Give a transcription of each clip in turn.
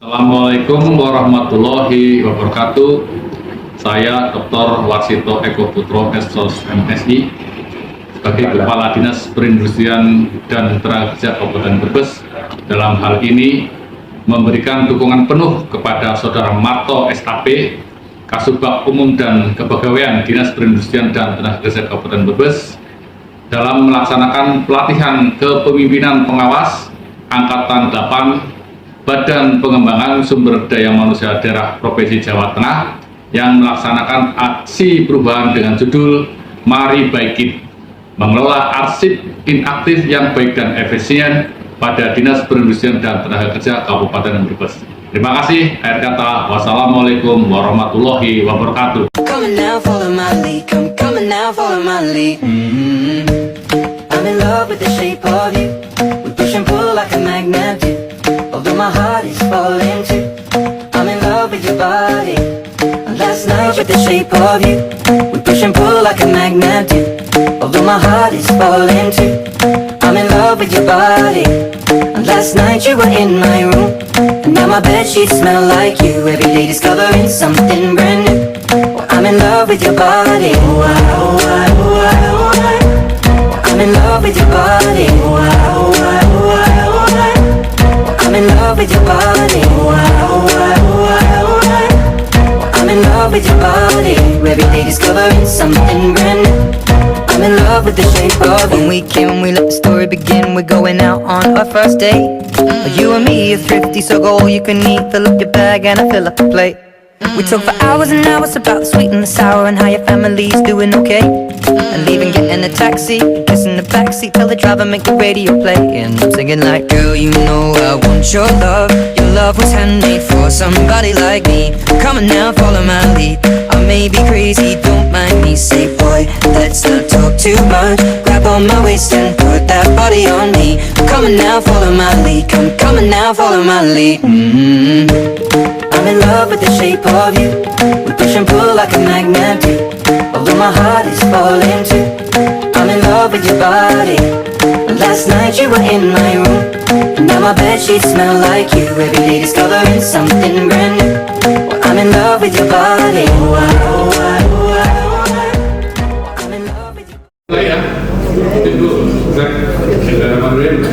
Assalamualaikum warahmatullahi wabarakatuh. Saya Dr. Warsito Eko Putro, SSOS MSI, sebagai Kepala Dinas Perindustrian dan Tenaga Kerja Kabupaten Brebes. Dalam hal ini memberikan dukungan penuh kepada Saudara Marto SAP, Kasubag Umum dan Kepegawaian Dinas Perindustrian dan Tenaga Kerja Kabupaten Brebes dalam melaksanakan pelatihan kepemimpinan pengawas Angkatan 8 Badan Pengembangan Sumber Daya Manusia Daerah Provinsi Jawa Tengah yang melaksanakan aksi perubahan dengan judul Mari Baikin, mengelola arsip inaktif yang baik dan efisien pada Dinas Perindustrian dan Tenaga Kerja Kabupaten Brebes. Terima kasih. Akhir kata, wassalamualaikum warahmatullahi wabarakatuh. I'm in love with the shape of you. We push and pull like a magnet do. Although my heart is falling too. I'm in love with your body. Last night with the shape of you. We push and pull like a magnet do. Although my heart is falling too. I'm in love with your body. Last night you were in my room, and now my bedsheets smell like you. Every day discovering something brand new. I'm in love with your body. I'm in love with your body. I'm in love with your body. I'm in love with your body. Every day discovering something brand new. I'm in love with the shape of you. When we came and we let the story begin, we're going out on our first date. You and me are thrifty, so go all you can eat. Fill up your bag and I fill up the plate. We talk for hours and hours about the sweet and the sour and how your family's doing okay. And leaving, getting a taxi, kissing the backseat, tell the driver make the radio play. And I'm singing like, girl, you know I want your love. Your love was handmade for somebody like me. Come on now, follow my lead. I may be crazy, don't mind me. Say, boy, let's not talk too much. Grab on my waist and put that body on me. Come on now, follow my lead. Come on now, follow my lead. I'm in love with the shape of you. We push and pull like a magnet do. Although my heart is falling too. I'm in love with your body. Last night you were in my room, and now my bedsheets smell like you. Every day discovering something brand new. I'm in love with your body. I'm in love with your body.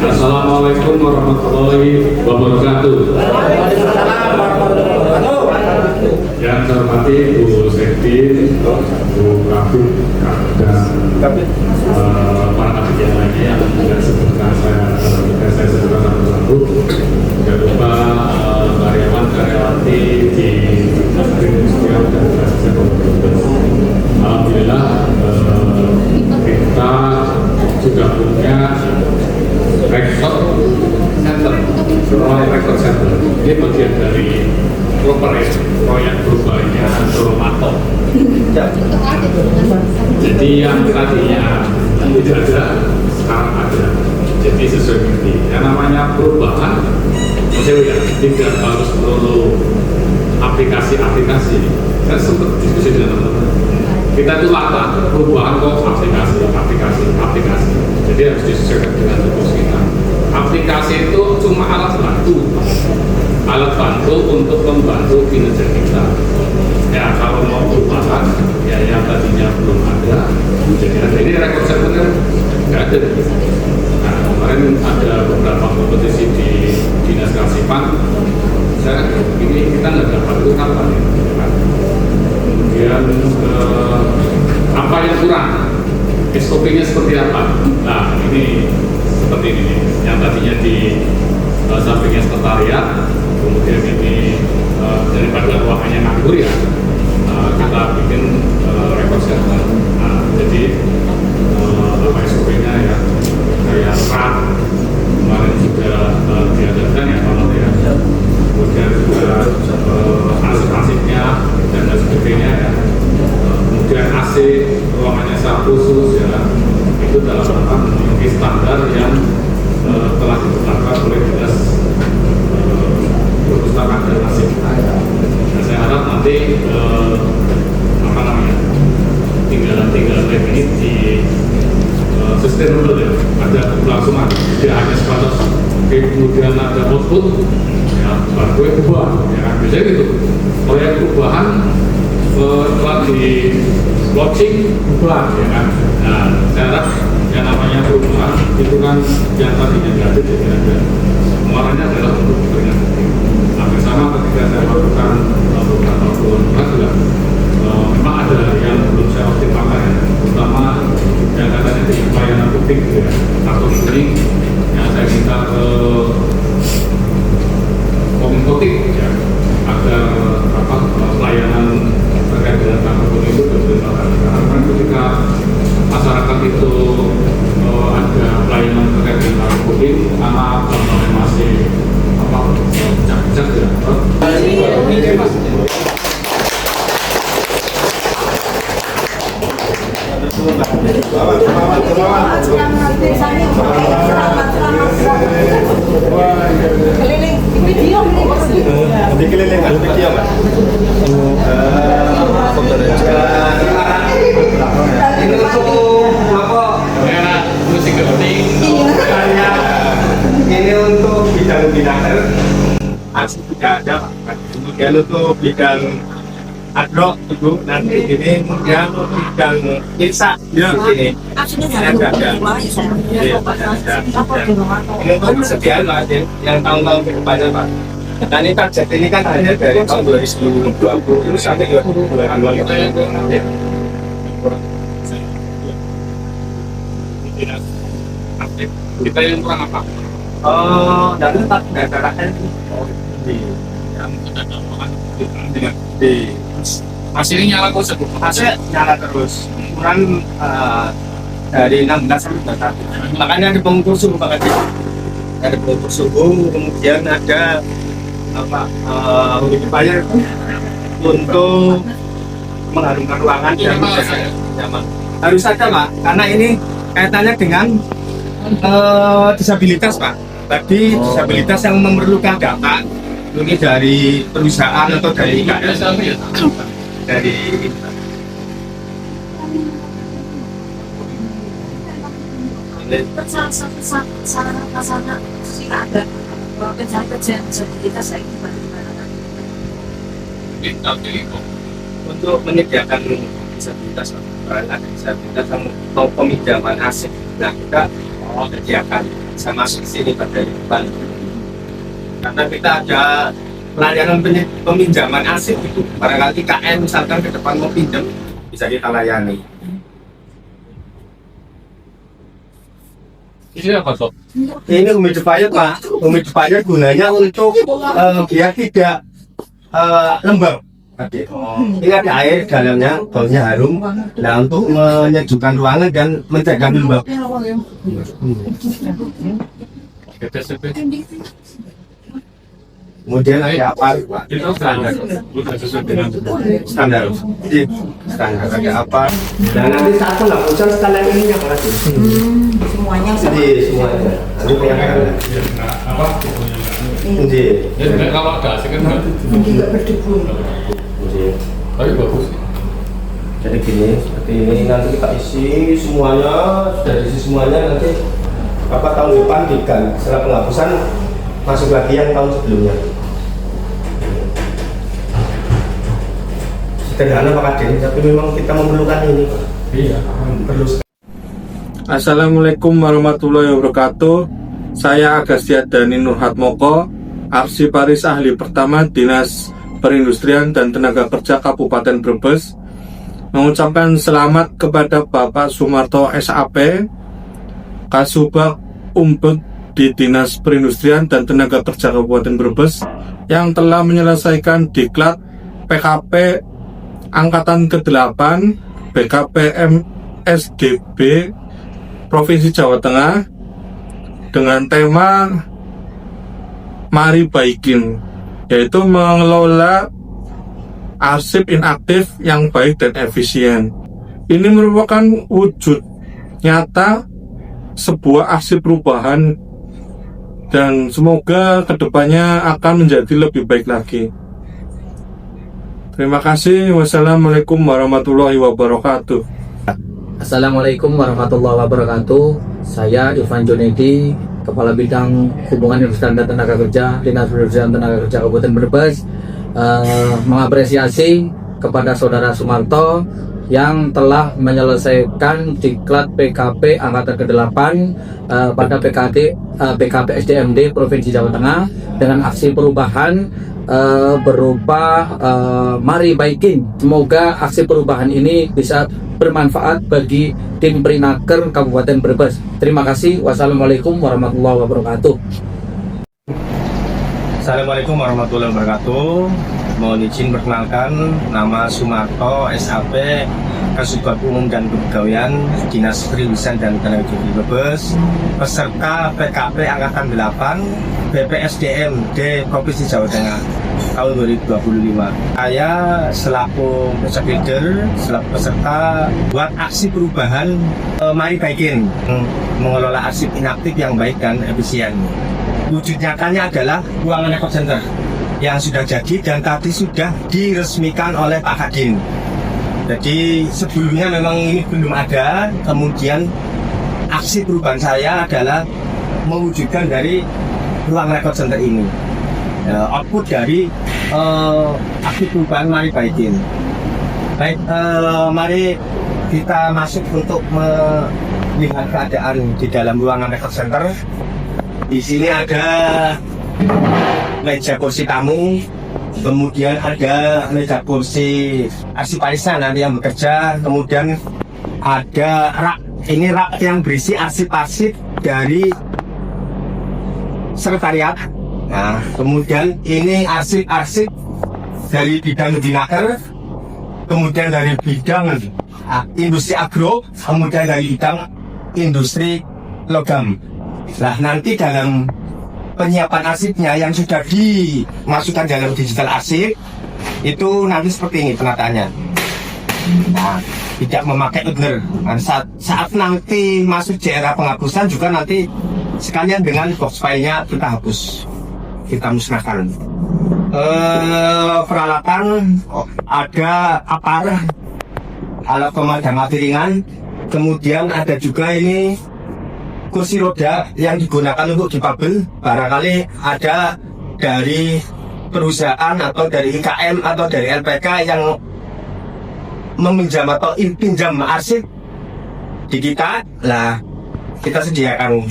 Assalamualaikum warahmatullahi wabarakatuh. Yang saya hormati Bu Sekti, Bu Kabit, dan para kabit yang lainnya yang tidak sebutkan saya sebutkan satu-satu. Tidak lupa karyawan-karyawati di Perindustrian dan Tenaga Kerja Kabupaten Brebes. Alhamdulillah kita sudah punya record center, record center. Ini bagian dari proyek perubahannya Marto. Jadi yang tadinya tidak ada, sekarang ada. Jadi sesuai ini. Yang namanya perubahan, maksudnya tidak harus perlu aplikasi-aplikasi. Saya sempat diskusi dengan teman-teman. Kita itu lata perubahan kok aplikasi. Jadi harus disesuaikan dengan tugas kita. Aplikasi itu cuma alat bantu untuk membantu kinerja kita. Ya kalau mau perubahan, ya yang tadinya belum ada, jadi ada. Ini rekor servernya nggak ada. Nah, kemarin ada beberapa kompetisi di Dinas Kasipan. Saya ini kita nggak dapat itu kapan ya? Kemudian apa yang kurang? SOP-nya seperti apa? Nah ini seperti ini. Yang tadinya di sampingnya sekretariat, kemudian ini daripada ruangannya nganggur ya, kita bikin rekor center. Nah, jadi apa SOP-nya ya, kayak RAT kemarin juga diadakan ya kalau ya, kemudian juga arsip-arsipnya dan lain sebagainya ya, kemudian AC ruangannya secara khusus ya, itu dalam rangka memenuhi standar yang telah ditetapkan oleh Dinas Perpustakaan dan Arsip. Nah, saya harap nanti tinggal ini di sustainable ya, ada keberlangsungan, tidak hanya sebatas kemudian ada output ya, proyek ubah, ya kan? Biasanya gitu. Proyek perubahan setelah di launching ubah, ya kan? Nah, saya harap yang namanya perubahan itu kan yang tadinya negatif jadi ada. Muaranya adalah untuk kepentingan publik. Hampir sama ketika saya melakukan beberapa perubahan juga memang ada yang belum saya optimalkan, terutama yang katanya di pelayanan publik, ya, atau ini yang saya minta ke Kominfotik, ya, agar pelayanan terkait dengan kantor kuning itu berjalan. Karena kan ketika masyarakat itu ada pelayanan terkait dengan kantor kuning, anak contohnya masih cak-cak, ya. Ini mas. Keliling video Nanti keliling ada video mas. Ini untuk apa? Musik penting. Ini untuk bidang asli tidak ada pak. Kemudian untuk bidang adrok ibu nanti ini kemudian bidang irsa ya ini. Ada. Ini untuk persediaan pak yang tahun-tahun ke depannya pak. Nah ini target ini kan hanya dari tahun 2020 sampai 2022. Kita yang kurang apa? Dan tetap daerahnya di Yang ada dapat dengan di masih ini nyala kok sebut hasil nyala terus kurang dari 16 sampai 21. Makanya ada pengukur suhu pak Adi. Ada pengukur suhu, kemudian ada apa humidifier untuk mengharumkan ruangan dan nyaman. Harus ada pak, karena ini kaitannya dengan disabilitas pak. Tadi disabilitas yang memerlukan data ini dari perusahaan atau dari dari sarana sih ada kerjaan disabilitas saya ini bagaimana? untuk menyediakan disabilitas ada disabilitas yang mau peminjaman aset. Nah kita menyediakan sama masuk sini pada depan karena kita ada pelayanan peminjaman aset itu barangkali KM misalkan ke depan mau pinjam bisa kita layani. Ini apa sob? Ini humidifier pak, humidifier gunanya untuk biar tidak lembab. Ini ada air dalamnya, baunya harum. Nah untuk menyejukkan ruangan dan mencegah lembab. Kemudian ada apa pak? Itu standar, sudah sesuai dengan Standar. Jadi standar ada apa? Dan nanti satu lah, usaha sekalian ini yang lagi. Semuanya Jadi semuanya. Nanti penyampaian. apa? Jadi. Ya sebenarnya kalau ada asik kan tidak berdebu. tapi bagus. Jadi gini, seperti ini nanti kita isi semuanya, sudah diisi semuanya nanti Bapak tahun depan diganti setelah penghapusan masuk lagi yang tahun sebelumnya. Sederhana Pak Kadin, tapi memang kita memerlukan ini Pak. Iya. Perlu. Assalamualaikum warahmatullahi wabarakatuh. Saya Agastya Dani Nurhatmoko, Arsiparis Ahli Pertama Dinas Perindustrian dan Tenaga Kerja Kabupaten Brebes, mengucapkan selamat kepada Bapak Sumarto SAP, Kasubag Umbek di Dinas Perindustrian dan Tenaga Kerja Kabupaten Brebes yang telah menyelesaikan diklat PKP Angkatan ke-8 BKPM SDB Provinsi Jawa Tengah dengan tema Mari Baikin, yaitu mengelola arsip inaktif yang baik dan efisien. Ini merupakan wujud nyata sebuah arsip perubahan dan semoga kedepannya akan menjadi lebih baik lagi. Terima kasih. Wassalamualaikum warahmatullahi wabarakatuh. Assalamualaikum warahmatullahi wabarakatuh. Saya Irfan Junedi Kepala Bidang Hubungan Industri dan Tenaga Kerja Dinas Perindustrian Tenaga Kerja Kabupaten Brebes, mengapresiasi kepada Saudara Sumarto yang telah menyelesaikan diklat PKP angkatan ke-8 pada PKP SDMD Provinsi Jawa Tengah dengan aksi perubahan berupa Mari Biking. Semoga aksi perubahan ini bisa bermanfaat bagi tim Prinaker Kabupaten Brebes. Terima kasih. Wassalamualaikum warahmatullahi wabarakatuh. Assalamualaikum warahmatullahi wabarakatuh. Mohon izin perkenalkan, nama Sumarto SAP, Kasubag Umum dan Kepegawaian Dinas Perindustrian dan Tenaga Kerja Brebes, peserta PKP Angkatan 8 BPSDMD Provinsi Jawa Tengah tahun 2025. Saya selaku project leader, selaku peserta buat aksi perubahan Mari Biking, mengelola arsip inaktif yang baik dan efisien. Wujud nyatanya adalah ruangan record center yang sudah jadi dan tadi sudah diresmikan oleh Pak Kadin. Jadi sebelumnya memang ini belum ada, kemudian aksi perubahan saya adalah mewujudkan dari ruang record center ini. Output dari aksi perubahan Mari Biking. Baik, mari kita masuk untuk melihat keadaan di dalam ruangan record center. Di sini ada meja kursi tamu, kemudian ada meja kursi arsiparisnya nanti yang bekerja, kemudian ada rak, ini rak yang berisi arsip-arsip dari sekretariat. Nah, kemudian ini arsip-arsip dari bidang Dinaker, kemudian dari bidang industri agro, kemudian dari bidang industri logam. Nah, nanti dalam penyiapan arsipnya yang sudah dimasukkan dalam digital arsip itu nanti seperti ini penataannya. Nah, tidak memakai order. Nah, saat nanti masuk di era penghapusan juga nanti sekalian dengan box filenya kita hapus, kita musnahkan. Peralatan ada apar, alat pemadam api ringan, kemudian ada juga ini kursi roda yang digunakan untuk difabel. Barangkali ada dari perusahaan atau dari IKM atau dari LPK yang meminjam atau pinjam arsip di kita, lah kita sediakan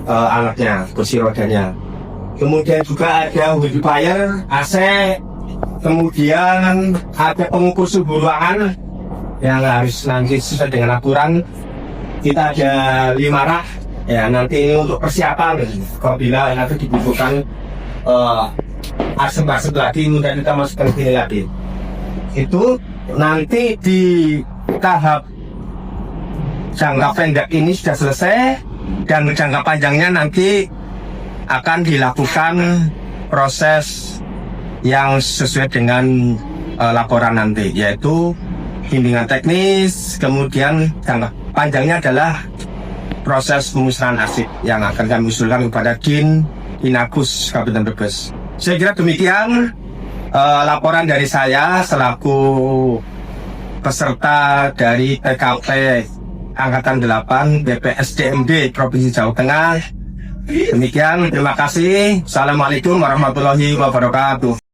alatnya, kursi rodanya. Kemudian juga ada humidifier, AC, kemudian ada pengukur suhu ruangan yang harus nanti sesuai dengan aturan. Kita ada 5 rak, ya nanti ini untuk persiapan apabila nanti dibutuhkan arsip-arsip lagi, kemudian kita masukkan sini lagi. Itu nanti di tahap jangka pendek ini sudah selesai, dan jangka panjangnya nanti akan dilakukan proses yang sesuai dengan laporan nanti, yaitu bimbingan teknis, kemudian jangka panjangnya adalah proses pemusnahan arsip yang akan kami usulkan kepada Dinagus Kabupaten Brebes. Saya kira demikian laporan dari saya selaku peserta dari PKP Angkatan 8 BPSDMD Provinsi Jawa Tengah. Demikian, terima kasih. Assalamualaikum warahmatullahi wabarakatuh.